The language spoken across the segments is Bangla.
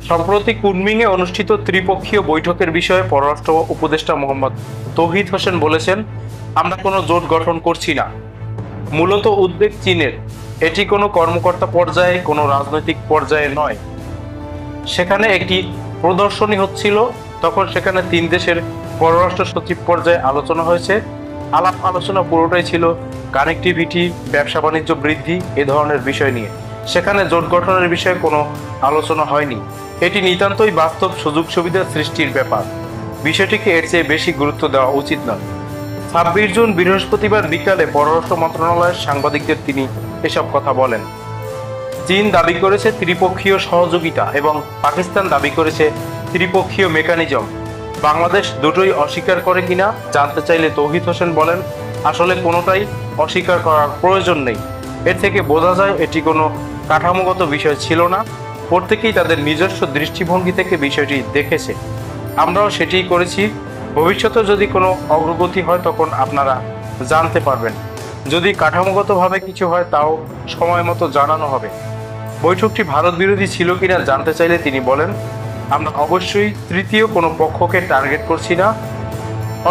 সম্প্রতি কুনমিংয়ে অনুষ্ঠিত ত্রিপক্ষীয় বৈঠকের বিষয়ে পররাষ্ট্র উপদেষ্টা মোহাম্মদ তৌহিদ হোসেন বলেছেন, আমরা কোনো জোট গঠন করছি না। মূলত উদ্বেগ চীনের। এটি কোনো কর্মকর্তা পর্যায়ে, কোনো রাজনৈতিক পর্যায়ে নয়। সেখানে একটি প্রদর্শনী হচ্ছিল, তখন সেখানে 3 দেশের পররাষ্ট্র সচিব পর্যায়ে আলোচনা হয়েছে। আলাপ আলোচনা পুরোটাই ছিল কানেক্টিভিটি, ব্যবসা বাণিজ্য বৃদ্ধি, এ ধরনের বিষয় নিয়ে। সেখানে জোট গঠনের বিষয়ে কোনো আলোচনা হয়নি। এটি নিতান্তই বাস্তব সুযোগ সুবিধা সৃষ্টির ব্যাপার। বিষয়টিকে এর চেয়ে বেশি গুরুত্ব দেওয়া উচিত নয়। 26 জুন বৃহস্পতিবার বিকালে পররাষ্ট্র মন্ত্রণালয়ের সাংবাদিকদের তিনি এসব কথা বলেন। চীন দাবি করেছে ত্রিপক্ষীয় সহযোগিতা এবং পাকিস্তান দাবি করেছে ত্রিপক্ষীয় মেকানিজম। বাংলাদেশ দুটোই অস্বীকার করে কিনা জানতে চাইলে তৌহিদ হোসেন বলেন, আসলে কোনোটাই অস্বীকার করার প্রয়োজন নেই। এর থেকে বোঝা যায় এটি কোনো কাঠামোগত বিষয় ছিল না। প্রত্যেকেই তাদের নিজস্ব দৃষ্টিভঙ্গি থেকে বিষয়টি দেখেছে। আমরাও সেটিই করেছি। ভবিষ্যতে যদি কোনো অগ্রগতি হয় তখন আপনারা জানতে পারবেন। যদি কাঠামোগতভাবে কিছু হয় তাও সময় মতো জানানো হবে। বৈঠকটি ভারত বিরোধী ছিল কিনা জানতে চাইলে তিনি বলেন, আমরা অবশ্যই তৃতীয় কোনো পক্ষকে টার্গেট করছি না।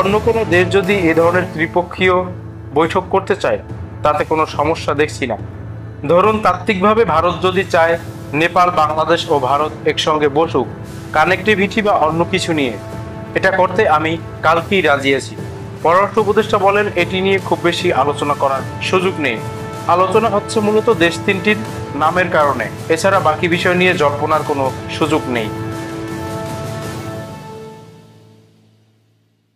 অন্য কোনো দেশ যদি এ ধরনের ত্রিপক্ষীয় বৈঠক করতে চায় তাতে কোনো সমস্যা দেখছি না। ধরুন তাত্ত্বিকভাবে ভারত যদি চায় নেপাল, বাংলাদেশ ও ভারত একসঙ্গে বসুক কানেক্টিভিটি বা অন্য কিছু নিয়ে, এটা করতে আমি কালকেই রাজি আছি। পররাষ্ট্র উপদেষ্টা বলেন, এটি নিয়ে খুব বেশি আলোচনা করার সুযোগ নেই। আলোচনা হচ্ছে মূলত দেশ তিনটির নামের কারণে, এছাড়া বাকি বিষয় নিয়ে জল্পনার কোনো সুযোগ নেই।